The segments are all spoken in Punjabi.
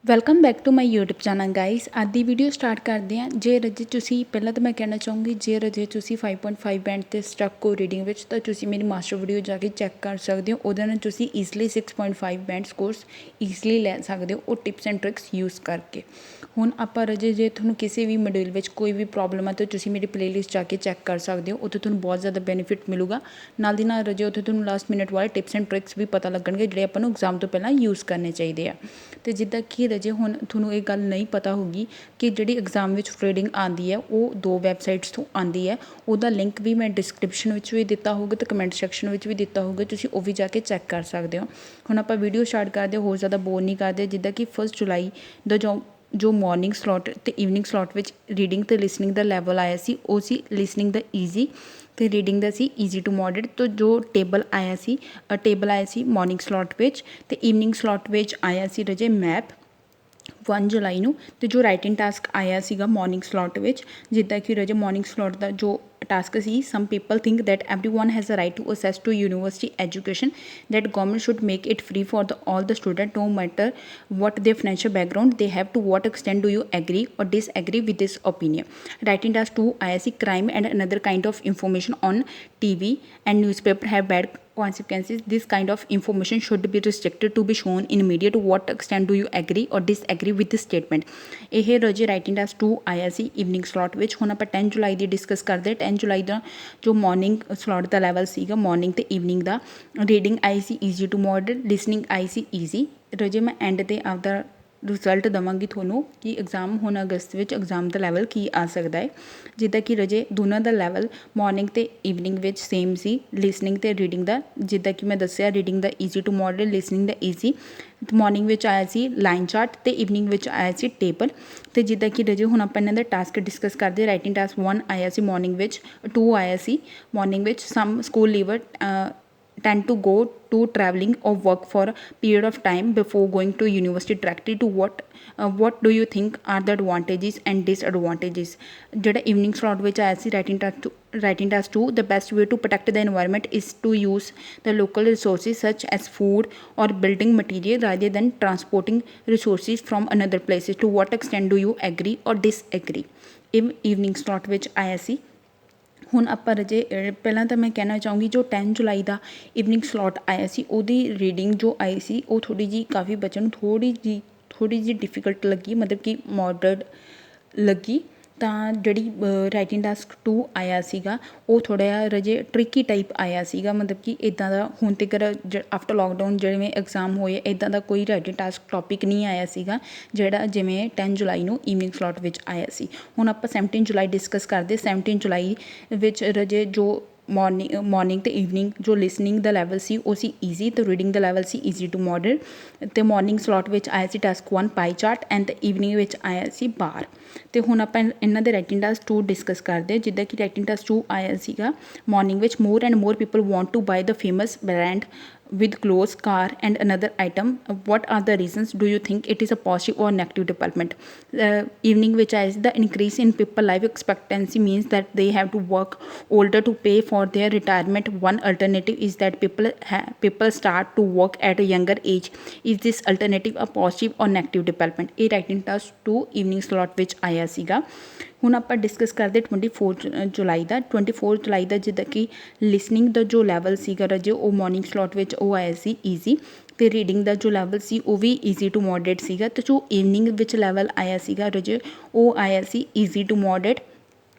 Welcome back to my YouTube channel guys. ਅੱਜ ਦੀ ਵੀਡੀਓ ਸਟਾਰਟ ਕਰਦੇ ਹਾਂ। ਜੇ ਰਜੇ ਤੁਸੀਂ ਪਹਿਲਾਂ ਤਾਂ ਮੈਂ ਕਹਿਣਾ ਚਾਹੂੰਗੀ, ਜੇ ਰਜੇ ਤੁਸੀਂ 5.5 ਬੈਂਡ 'ਤੇ ਸਟੱਕ ਹੋ ਰੀਡਿੰਗ ਵਿੱਚ, ਤਾਂ ਤੁਸੀਂ ਮੇਰੀ ਮਾਸਟਰ ਵੀਡੀਓ ਜਾ ਕੇ ਚੈੱਕ ਕਰ ਸਕਦੇ ਹੋ। ਉਹਦੇ ਨਾਲ ਤੁਸੀਂ ਈਜ਼ਲੀ 6.5 ਬੈਂਡ ਕੋਰਸ ਈਜ਼ਲੀ ਲੈ ਸਕਦੇ ਹੋ, ਉਹ ਟਿਪਸ ਐਂਡ ਟ੍ਰਿਕਸ ਯੂਜ਼ ਕਰਕੇ। ਹੁਣ ਆਪਾਂ ਰਜੇ ਜੇ ਤੁਹਾਨੂੰ ਕਿਸੇ ਵੀ ਮੋਡਿਊਲ ਵਿੱਚ ਕੋਈ ਵੀ ਪ੍ਰੋਬਲਮ ਹੈ ਤਾਂ ਤੁਸੀਂ ਮੇਰੀ ਪਲੇਲਿਸਟ ਜਾ ਕੇ ਚੈੱਕ ਕਰ ਸਕਦੇ ਹੋ। ਉੱਥੇ ਤੁਹਾਨੂੰ ਬਹੁਤ ਜ਼ਿਆਦਾ ਬੈਨੀਫਿਟ ਮਿਲੂਗਾ। ਨਾਲ ਦੀ ਨਾਲ ਰਜੇ ਉੱਥੇ ਤੁਹਾਨੂੰ ਲਾਸਟ ਮਿੰਟ ਵਾਲੇ ਟਿਪਸ ਐਂਡ ਟ੍ਰਿਕਸ ਵੀ ਪਤਾ ਲੱਗਣਗੇ, ਜਿਹੜੇ ਆਪਾਂ ਨੂੰ ਐਗਜ਼ਾਮ ਤੋਂ ਪਹਿਲਾਂ ਯੂਜ਼ ਕਰਨੇ ਚਾਹੀਦੇ ਆ। ਅਤੇ ਜਿੱਦਾਂ ਕਿ ਰਜੇ ਹੁਣ ਤੁਹਾਨੂੰ ਇਹ ਗੱਲ ਨਹੀਂ ਪਤਾ ਹੋਊਗੀ ਕਿ ਜਿਹੜੀ ਐਗਜ਼ਾਮ ਵਿੱਚ ਰੀਡਿੰਗ ਆਉਂਦੀ ਹੈ ਉਹ 2 ਵੈਬਸਾਈਟਸ ਤੋਂ ਆਉਂਦੀ ਹੈ। ਉਹਦਾ ਲਿੰਕ ਵੀ ਮੈਂ ਡਿਸਕ੍ਰਿਪਸ਼ਨ ਵਿੱਚ ਵੀ ਦਿੱਤਾ ਹੋਊਗਾ ਅਤੇ ਕਮੈਂਟ ਸੈਕਸ਼ਨ ਵਿੱਚ ਵੀ ਦਿੱਤਾ ਹੋਊਗਾ, ਤੁਸੀਂ ਉਹ ਵੀ ਜਾ ਕੇ ਚੈੱਕ ਕਰ ਸਕਦੇ ਹੋ। ਹੁਣ ਆਪਾਂ ਵੀਡੀਓ ਸਟਾਰਟ ਕਰਦੇ, ਹੋਰ ਜ਼ਿਆਦਾ ਬੋਰ ਨਹੀਂ ਕਰਦੇ। ਜਿੱਦਾਂ ਕਿ 1 ਜੁਲਾਈ ਦਾ ਜੋ ਮੋਰਨਿੰਗ ਸਲੋਟ ਅਤੇ ਈਵਨਿੰਗ ਸਲੋਟ ਵਿੱਚ ਰੀਡਿੰਗ ਅਤੇ ਲਿਸਨਿੰਗ ਦਾ ਲੈਵਲ ਆਇਆ ਸੀ, ਉਹ ਸੀ ਲਿਸਨਿੰਗ ਦਾ ਈਜ਼ੀ ਅਤੇ ਰੀਡਿੰਗ ਦਾ ਸੀ ਈਜ਼ੀ ਟੂ ਮੋਡਰੇਟ। ਤੋਂ ਜੋ ਟੇਬਲ ਆਇਆ ਸੀ ਮੋਰਨਿੰਗ ਸਲੋਟ ਵਿੱਚ, ਅਤੇ ਈਵਨਿੰਗ ਸਲੋਟ ਵਿੱਚ ਆਇਆ ਸੀ ਰਜੇ ਮੈਪ 1 ਜੁਲਾਈ ਨੂੰ। ਅਤੇ ਜੋ ਰਾਈਟਿੰਗ ਟਾਸਕ ਆਇਆ ਸੀਗਾ ਮੋਰਨਿੰਗ ਸਲੋਟ ਵਿੱਚ, ਜਿੱਦਾਂ ਕਿ ਰਜੇ ਮੋਰਨਿੰਗ ਸਲੋਟ ਦਾ ਜੋ ਟਾਸਕ ਸੀ, some people think that everyone has a right to access to university education, that government should make it free for all the student, no matter what their financial background they have. To what extent do you agree or disagree with this opinion? Writing task 2 ਆਇਆ ਸੀ crime and another kind of information on TV and newspaper have bad consequences. This kind of information should be restricted to be shown in media. To what extent do you agree or disagree with this statement? ਇਹ ਰਜੇ ਰਾਈਟਿੰਗ ਟਾਸਕ 2 ਆਇਆ ਸੀ ਈਵਨਿੰਗ ਸਲੋਟ ਵਿੱਚ। ਹੁਣ ਆਪਾਂ 10 ਜੁਲਾਈ ਦੀ ਡਿਸਕਸ ਕਰਦੇ। 10 ਜੁਲਾਈ ਦਾ ਜੋ ਮੋਰਨਿੰਗ ਸਲੋਟ ਦਾ ਲੈਵਲ ਸੀਗਾ ਮੋਰਨਿੰਗ ਅਤੇ ਈਵਨਿੰਗ ਦਾ, ਰੀਡਿੰਗ ਆਈ ਸੀ ਈਜ਼ੀ ਟੂ ਮੋਡਰੇਟ, ਲਿਸਨਿੰਗ ਆਈ ਸੀ ਈਜ਼ੀ। ਰਜੇ ਮੈਂ ਐਂਡ 'ਤੇ ਆਪਦਾ ਰਿਜ਼ਲਟ ਦੇਵਾਂਗੀ ਤੁਹਾਨੂੰ ਕਿ ਐਗਜ਼ਾਮ ਹੁਣ ਅਗਸਤ ਵਿੱਚ ਐਗਜ਼ਾਮ ਦਾ ਲੈਵਲ ਕੀ ਆ ਸਕਦਾ ਹੈ। ਜਿੱਦਾਂ ਕਿ ਰਜੇ ਦੋਨਾਂ ਦਾ ਲੈਵਲ ਮੋਰਨਿੰਗ ਅਤੇ ਈਵਨਿੰਗ ਵਿੱਚ ਸੇਮ ਸੀ, ਲਿਸਨਿੰਗ ਅਤੇ ਰੀਡਿੰਗ ਦਾ। ਜਿੱਦਾਂ ਕਿ ਮੈਂ ਦੱਸਿਆ, ਰੀਡਿੰਗ ਦਾ ਈਜ਼ੀ ਟੂ ਮੋਡਰੇਟ, ਲਿਸਨਿੰਗ ਦਾ ਈਜ਼ੀ। ਮੋਰਨਿੰਗ ਵਿੱਚ ਆਇਆ ਸੀ ਲਾਈਨ ਚਾਰਟ ਅਤੇ ਈਵਨਿੰਗ ਵਿੱਚ ਆਇਆ ਸੀ ਟੇਬਲ। ਅਤੇ ਜਿੱਦਾਂ ਕਿ ਰਜੇ ਹੁਣ ਆਪਾਂ ਇਹਨਾਂ ਦਾ ਟਾਸਕ ਡਿਸਕਸ ਕਰਦੇ। ਰਾਈਟਿੰਗ ਟਾਸਕ 1 ਆਇਆ ਸੀ ਮੋਰਨਿੰਗ ਵਿੱਚ, 2 ਆਇਆ ਸੀ ਮੋਰਨਿੰਗ ਵਿੱਚ। Some school leaver tend to go to traveling or work for a period of time before going to university directly. To what do you think are the advantages and disadvantages? ਜਿਹੜਾ evening slot ਵਿੱਚ ਆਇਆ ਸੀ writing task 2, the best way to protect the environment is to use the local resources such as food or building material rather than transporting resources from another places. To what extent do you agree or disagree? evening slot ਵਿੱਚ ਆਇਆ ਸੀ। ਹੁਣ ਆਪਾਂ ਰਜੇ ਪਹਿਲਾਂ ਤਾਂ ਮੈਂ ਕਹਿਣਾ ਚਾਹੂੰਗੀ, ਜੋ 10 ਜੁਲਾਈ ਦਾ ਈਵਨਿੰਗ ਸਲੋਟ ਆਇਆ ਸੀ ਉਹਦੀ ਰੀਡਿੰਗ ਜੋ ਆਈ ਸੀ ਉਹ ਥੋੜ੍ਹੀ ਜਿਹੀ ਕਾਫੀ ਬੱਚਿਆਂ ਨੂੰ ਥੋੜ੍ਹੀ ਜਿਹੀ ਡਿਫੀਕਲਟ ਲੱਗੀ, ਮਤਲਬ ਕਿ ਮੋਡਰੇਟ ਲੱਗੀ। ਤਾਂ ਜਿਹੜੀ ਰਾਈਟਿੰਗ ਟਾਸਕ 2 ਆਇਆ ਸੀਗਾ ਉਹ ਥੋੜ੍ਹਾ ਜਿਹਾ ਰਜੇ ਟ੍ਰਿਕੀ ਟਾਈਪ ਆਇਆ ਸੀਗਾ, ਮਤਲਬ ਕਿ ਇੱਦਾਂ ਦਾ ਹੁਣ ਤੱਕ ਆਫਟਰ ਲੋਕਡਾਊਨ ਜਿਵੇਂ ਐਗਜ਼ਾਮ ਹੋਏ ਇੱਦਾਂ ਦਾ ਕੋਈ ਰਾਈਟਿੰਗ ਟਾਸਕ ਟੋਪਿਕ ਨਹੀਂ ਆਇਆ ਸੀਗਾ ਜਿਹੜਾ ਜਿਵੇਂ 10 ਜੁਲਾਈ ਨੂੰ ਈਵਨਿੰਗ ਸਲੋਟ ਵਿੱਚ ਆਇਆ ਸੀ। ਹੁਣ ਆਪਾਂ 17 ਜੁਲਾਈ ਡਿਸਕਸ ਕਰਦੇ। 17 ਜੁਲਾਈ ਵਿੱਚ ਰਜੇ ਜੋ ਮੋਰਨਿੰਗ ਅਤੇ ਈਵਨਿੰਗ ਜੋ ਲਿਸਨਿੰਗ ਦਾ ਲੈਵਲ ਸੀ ਉਹ ਸੀ ਈਜ਼ੀ, ਅਤੇ ਰੀਡਿੰਗ ਦਾ ਲੈਵਲ ਸੀ ਈਜ਼ੀ ਟੂ ਮੋਡਰੇਟ। ਅਤੇ ਮੋਰਨਿੰਗ ਸਲੋਟ ਵਿੱਚ ਆਇਆ ਸੀ task 1 pie chart and evening ਵਿੱਚ ਆਇਆ ਸੀ ਬਾਰ। ਅਤੇ ਹੁਣ ਆਪਾਂ ਇਹਨਾਂ ਦੇ ਰਾਈਟਿੰਗ ਟਾਸਕ 2 ਡਿਸਕਸ ਕਰਦੇ। ਜਿੱਦਾਂ ਕਿ ਰਾਈਟਿੰਗ ਟਾਸਕ 2 ਆਇਆ ਸੀਗਾ ਮੋਰਨਿੰਗ ਵਿੱਚ, more and more people want to buy the famous brand with clothes, car and another item. What are the reasons? Do you think it is a positive or negative development? Evening which is the increase in people life expectancy means that they have to work older to pay for their retirement. One alternative is that people start to work at a younger age. Is this alternative a positive or negative development? ਇਹ writing task 2 evening slot ਵਿੱਚ ਆਇਆ ਸੀਗਾ। ਹੁਣ ਆਪਾਂ ਡਿਸਕਸ ਕਰਦੇ 24 ਜੁਲਾਈ ਦਾ। 24 ਜੁਲਾਈ ਦਾ ਜਿੱਦਾਂ ਕਿ ਲਿਸਨਿੰਗ ਦਾ ਜੋ ਲੈਵਲ ਸੀਗਾ ਰਜੇ ਉਹ ਮੋਰਨਿੰਗ ਸਲੋਟ ਵਿੱਚ ਉਹ ਆਇਆ ਸੀ ਈਜ਼ੀ, ਅਤੇ ਰੀਡਿੰਗ ਦਾ ਜੋ ਲੈਵਲ ਸੀ ਉਹ ਵੀ ਈਜ਼ੀ ਟੂ ਮੋਡਰੇਟ ਸੀਗਾ। ਅਤੇ ਜੋ ਈਵਨਿੰਗ ਵਿੱਚ ਲੈਵਲ ਆਇਆ ਸੀਗਾ ਰਜੇ ਉਹ ਆਇਆ ਸੀ ਈਜ਼ੀ ਟੂ ਮੋਡਰੇਟ,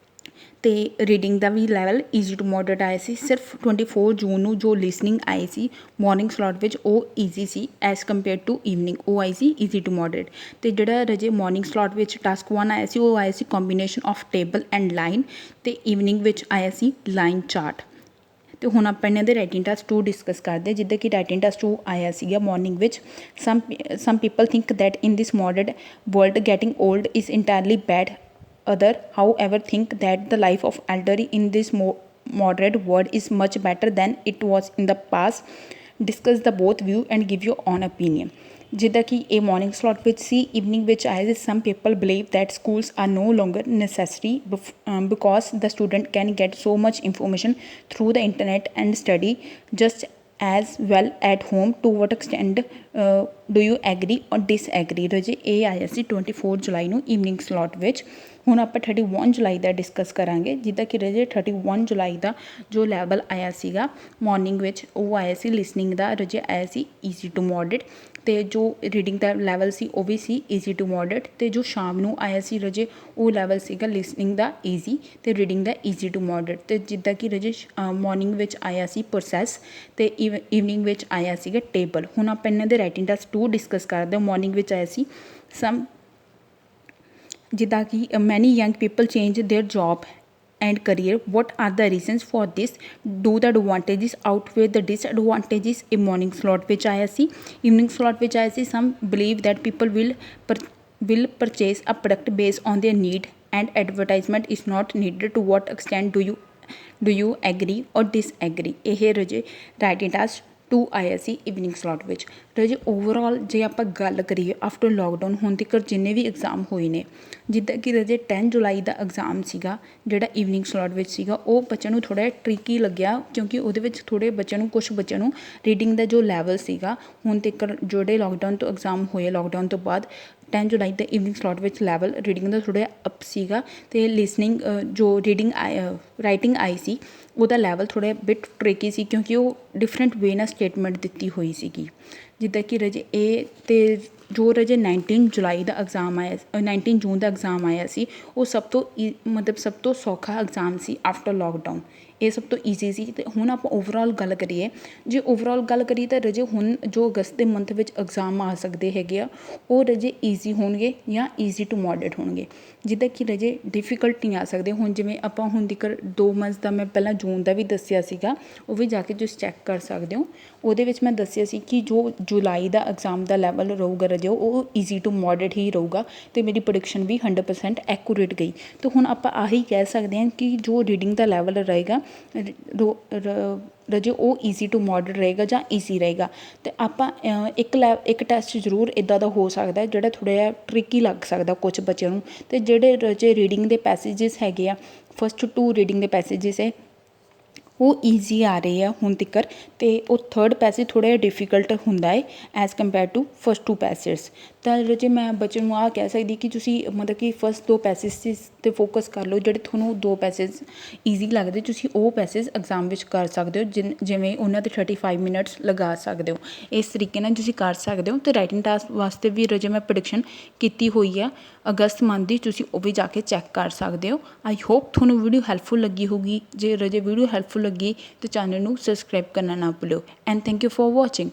ਅਤੇ ਰੀਡਿੰਗ ਦਾ ਵੀ ਲੈਵਲ ਈਜ਼ੀ ਟੂ ਮੋਡਰੇਟ ਆਇਆ ਸੀ। ਸਿਰਫ 24 ਜੂਨ ਨੂੰ ਜੋ ਲਿਸਨਿੰਗ ਆਈ ਸੀ ਮੋਰਨਿੰਗ ਸਲੋਟ ਵਿੱਚ ਉਹ ਈਜ਼ੀ ਸੀ ਐਜ਼ ਕੰਪੇਅਰ ਟੂ ਈਵਨਿੰਗ, ਉਹ ਆਈ ਸੀ ਈਜ਼ੀ ਟੂ ਮੋਡਰੇਟ। ਅਤੇ ਜਿਹੜਾ ਰਜੇ ਮੋਰਨਿੰਗ ਸਲੋਟ ਵਿੱਚ ਟਾਸਕ 1 ਆਇਆ ਸੀ ਉਹ ਆਇਆ ਸੀ combination of table and line, ਅਤੇ ਈਵਨਿੰਗ ਵਿੱਚ ਆਇਆ ਸੀ ਲਾਈਨ ਚਾਰਟ। ਅਤੇ ਹੁਣ ਆਪਾਂ ਇਹਨਾਂ ਦੇ ਰਾਈਟਿੰਗ ਟਾਸਕ 2 ਡਿਸਕਸ ਕਰਦੇ। ਜਿੱਦਾਂ ਕਿ ਰਾਈਟਿੰਗ ਟਾਸਕ 2 ਆਇਆ ਸੀਗਾ ਮੋਰਨਿੰਗ ਵਿੱਚ, some people think that in this modern world getting old is entirely bad, other however think that the life of elderly in this moderate world is much better than it was in the past. Discuss the both view and give your own opinion. ਜਿੱਦਾਂ ਕਿ ਇਹ ਮੋਰਨਿੰਗ ਸਲੋਟ ਵਿੱਚ ਸੀ। ਈਵਨਿੰਗ ਵਿੱਚ ਆਏ ਸੀ some people believe that schools are no longer necessary because the student can get so much information through the internet and study just as well at home to what extent do you agree or disagree. Raje ਇਹ ਆਇਆ ਸੀ 24 ਜੁਲਾਈ ਨੂੰ ਈਵਨਿੰਗ ਸਲੋਟ ਵਿੱਚ। ਹੁਣ ਆਪਾਂ 31 ਜੁਲਾਈ ਦਾ ਡਿਸਕਸ ਕਰਾਂਗੇ। ਜਿੱਦਾਂ ਕਿ ਰਾਜੇ 31 ਜੁਲਾਈ ਦਾ ਜੋ ਲੈਵਲ ਆਇਆ ਸੀਗਾ ਮੋਰਨਿੰਗ ਵਿੱਚ, ਉਹ ਆਇਆ ਸੀ ਲਿਸਨਿੰਗ ਦਾ ਰਾਜੇ ਆਇਆ ਸੀ ਈਜ਼ੀ ਟੂ ਮੋਡਰੇਟ, ਅਤੇ ਜੋ ਰੀਡਿੰਗ ਦਾ ਲੈਵਲ ਸੀ ਉਹ ਵੀ ਸੀ ਈਜ਼ੀ ਟੂ ਮੋਡਰੇਟ, ਅਤੇ ਜੋ ਸ਼ਾਮ ਨੂੰ ਆਇਆ ਸੀ ਰਾਜੇ ਉਹ ਲੈਵਲ ਸੀਗਾ ਲਿਸਨਿੰਗ ਦਾ ਈਜ਼ੀ ਅਤੇ ਰੀਡਿੰਗ ਦਾ ਈਜ਼ੀ ਟੂ ਮੋਡਰੇਟ। ਅਤੇ ਜਿੱਦਾਂ ਕਿ ਰਾਜੇ ਮੋਰਨਿੰਗ ਵਿੱਚ ਆਇਆ ਸੀ ਪ੍ਰੋਸੈਸ ਅਤੇ ਈਵਨਿੰਗ ਵਿੱਚ ਆਇਆ ਸੀਗਾ ਟੇਬਲ। ਹੁਣ ਆਪਾਂ ਇਹਨਾਂ ਦੇ ਰਾਈਟਿੰਗ ਟਾਸਕ 2 ਡਿਸਕਸ ਕਰਦੇ ਹਾਂ। ਮੋਰਨਿੰਗ ਵਿੱਚ ਆਇਆ ਸੀ ਸਮ, ਜਿੱਦਾਂ ਕਿ ਮੈਨੀ young people change there job and career, what are the reasons for this, do the advantages outweigh the disadvantages। ਇਹ morning slot ਵਿੱਚ ਆਇਆ ਸੀ। evening slot ਵਿੱਚ ਆਇਆ ਸੀ some believe that people will purchase a product based on their need and advertisement is not needed, to what extent do you agree or disagree। ਇਹ ਰਾਜੇ ਰਾਈਟਿੰਗ ਟਾਸਕ 2 ਆਇਆ ਸੀ ਈਵਨਿੰਗ ਸਲੋਟ ਵਿੱਚ। ਰਾਜੇ ਓਵਰਆਲ ਜੇ ਆਪਾਂ ਗੱਲ ਕਰੀਏ ਆਫਟਰ ਲੋਕਡਾਊਨ ਹੁਣ ਤੱਕ ਜਿੰਨੇ ਵੀ ਐਗਜ਼ਾਮ ਹੋਏ ਨੇ, ਜਿੱਦਾਂ ਕਿ ਰਾਜੇ 10 ਜੁਲਾਈ ਦਾ ਐਗਜ਼ਾਮ ਸੀਗਾ ਜਿਹੜਾ ਈਵਨਿੰਗ ਸਲੋਟ ਵਿੱਚ ਸੀਗਾ, ਉਹ ਬੱਚਿਆਂ ਨੂੰ ਥੋੜ੍ਹਾ ਜਿਹਾ ਟ੍ਰਿਕੀ ਲੱਗਿਆ, ਕਿਉਂਕਿ ਉਹਦੇ ਵਿੱਚ ਥੋੜ੍ਹੇ ਬੱਚਿਆਂ ਨੂੰ ਕੁਛ ਬੱਚਿਆਂ ਨੂੰ ਰੀਡਿੰਗ ਦਾ ਜੋ ਲੈਵਲ ਸੀਗਾ ਹੁਣ ਤੱਕ ਜਿਹੜੇ ਲੋਕਡਾਊਨ ਤੋਂ ਐਗਜ਼ਾਮ ਹੋਏ, ਲੋਕਡਾਊਨ ਤੋਂ ਬਾਅਦ 10 ਜੁਲਾਈ ਦੇ ਈਵਨਿੰਗ ਸਲੋਟ ਵਿੱਚ ਲੈਵਲ ਰੀਡਿੰਗ ਦਾ ਥੋੜ੍ਹਾ ਜਿਹਾ ਅਪ ਸੀਗਾ, ਅਤੇ ਲਿਸਨਿੰਗ ਜੋ ਰੀਡਿੰਗ ਰਾਈਟਿੰਗ ਆਈ ਸੀ ਉਹਦਾ ਲੈਵਲ ਥੋੜ੍ਹਾ ਬਿਟ ਟ੍ਰਿਕੀ ਸੀ, ਕਿਉਂਕਿ ਉਹ ਡਿਫਰੈਂਟ ਵੇ ਨਾਲ ਸਟੇਟਮੈਂਟ ਦਿੱਤੀ ਹੋਈ ਸੀਗੀ। ਜਿੱਦਾਂ ਕਿ ਰਾਜੇ ਇਹ ਅਤੇ ਜੋ ਰਾਜੇ 19 ਜੁਲਾਈ ਦਾ ਐਗਜ਼ਾਮ ਆਇਆ 19 ਜੂਨ ਦਾ ਐਗਜ਼ਾਮ ਆਇਆ ਸੀ, ਉਹ ਸਭ ਤੋਂ ਮਤਲਬ ਸਭ ਤੋਂ ਸੌਖਾ ਐਗਜ਼ਾਮ ਸੀ ਆਫਟਰ ਲੋਕਡਾਊਨ। ਇਹ ਸਭ ਤੋਂ ਈਜ਼ੀ ਸੀ। ਅਤੇ ਹੁਣ ਆਪਾਂ ਓਵਰਆਲ ਗੱਲ ਕਰੀਏ, ਜੇ ਓਵਰਆਲ ਗੱਲ ਕਰੀਏ ਤਾਂ ਰਾਜੇ ਹੁਣ ਜੋ ਅਗਸਤ ਦੇ ਮੰਥ ਵਿੱਚ ਐਗਜ਼ਾਮ ਆ ਸਕਦੇ ਹੈਗੇ ਆ, ਉਹ ਰਾਜੇ ਈਜ਼ੀ ਹੋਣਗੇ ਜਾਂ ਈਜ਼ੀ ਟੂ ਮੋਡਰੇਟ ਹੋਣਗੇ। ਜਿੱਦਾਂ ਕਿ ਰਾਜੇ ਡਿਫੀਕਲਟ ਨਹੀਂ ਆ ਸਕਦੇ। ਹੁਣ ਜਿਵੇਂ ਆਪਾਂ ਹੁਣ ਤੱਕ 2 ਮੰਥਸ ਦਾ ਮੈਂ ਪਹਿਲਾਂ ਜੂਨ ਦਾ ਵੀ ਦੱਸਿਆ ਸੀਗਾ, ਉਹ ਵੀ ਜਾ ਕੇ ਤੁਸੀਂ ਚੈੱਕ ਕਰ ਸਕਦੇ ਹੋ। ਉਹਦੇ ਵਿੱਚ ਮੈਂ ਦੱਸਿਆ ਸੀ ਕਿ ਜੋ ਜੁਲਾਈ ਦਾ ਐਗਜ਼ਾਮ ਦਾ ਲੈਵਲ ਰਹੂਗਾ ਰਾਜੇ ਉਹ ਈਜ਼ੀ ਟੂ ਮੋਡਰੇਟ ਹੀ ਰਹੂਗਾ, ਅਤੇ ਮੇਰੀ ਪ੍ਰੈਡਿਕਸ਼ਨ ਵੀ 100% ਐਕੂਰੇਟ ਗਈ। ਅਤੇ ਹੁਣ ਆਪਾਂ ਆਹੀ ਕਹਿ ਸਕਦੇ ਹਾਂ ਕਿ ਜੋ ਰੀਡਿੰਗ ਦਾ ਲੈਵਲ ਰਹੇਗਾ ਰਾਜੇ ਉਹ ਈਜ਼ੀ ਟੂ ਮੋਡਰੇਟ ਰਹੇਗਾ ਜਾਂ ਈਜ਼ੀ ਰਹੇਗਾ। ਅਤੇ ਆਪਾਂ ਇੱਕ ਟੈਸਟ ਜ਼ਰੂਰ ਇੱਦਾਂ ਦਾ ਹੋ ਸਕਦਾ ਜਿਹੜਾ ਥੋੜ੍ਹਾ ਜਿਹਾ ਟ੍ਰਿਕੀ ਲੱਗ ਸਕਦਾ ਕੁਛ ਬੱਚਿਆਂ ਨੂੰ, ਅਤੇ ਜਿਹੜੇ ਰਾਜੇ ਰੀਡਿੰਗ ਦੇ ਪੈਸੇਜਿਸ ਹੈਗੇ ਆ, ਫਸਟ 2 ਰੀਡਿੰਗ ਦੇ ਪੈਸੇਜਿਸ ਹੈ ਉਹ ਈਜ਼ੀ ਆ ਰਹੇ ਆ ਹੁਣ ਤੱਕ, ਅਤੇ ਉਹ ਥਰਡ ਪੈਸੇਜ ਥੋੜ੍ਹਾ ਜਿਹਾ ਡਿਫੀਕਲਟ ਹੁੰਦਾ ਹੈ as compare to first 2 passage. ਤਾਂ ਰਾਜੇ ਮੈਂ ਬੱਚੇ ਨੂੰ ਆਹ ਕਹਿ ਸਕਦੀ ਕਿ ਤੁਸੀਂ ਮਤਲਬ ਕਿ ਫਸਟ 2 ਪੈਸੇਜ 'ਤੇ ਫੋਕਸ ਕਰ ਲਓ, ਜਿਹੜੇ ਤੁਹਾਨੂੰ 2 ਪੈਸੇਜ ਈਜ਼ੀ ਲੱਗਦੇ ਤੁਸੀਂ ਉਹ ਪੈਸੇਜ ਐਗਜ਼ਾਮ ਵਿੱਚ ਕਰ ਸਕਦੇ ਹੋ, ਜਿਵੇਂ ਉਹਨਾਂ 'ਤੇ 35 ਮਿੰਟਸ ਲਗਾ ਸਕਦੇ ਹੋ। ਇਸ ਤਰੀਕੇ ਨਾਲ ਤੁਸੀਂ ਕਰ ਸਕਦੇ ਹੋ। ਅਤੇ ਰਾਈਟਿੰਗ ਟਾਸਕ ਵਾਸਤੇ ਵੀ ਰਾਜੇ ਮੈਂ ਪ੍ਰੈਡਿਕਸ਼ਨ ਕੀਤੀ ਹੋਈ ਆ ਅਗਸਤ ਮੰਥ ਦੀ, ਤੁਸੀਂ ਉਹ ਵੀ ਜਾ ਕੇ ਚੈੱਕ ਕਰ ਸਕਦੇ ਹੋ। ਆਈ ਹੋਪ ਤੁਹਾਨੂੰ ਵੀਡੀਓ ਹੈਲਪਫੁਲ ਲੱਗੀ ਹੋਊਗੀ। ਜੇ ਰਾਜੇ ਵੀਡੀਓ ਹੈਲਪਫੁਲ ਲੱਗੀ ਤਾਂ ਚੈਨਲ ਨੂੰ ਸਬਸਕ੍ਰਾਈਬ ਕਰਨਾ ਨਾ ਭੁੱਲਿਓ। And thank you for watching.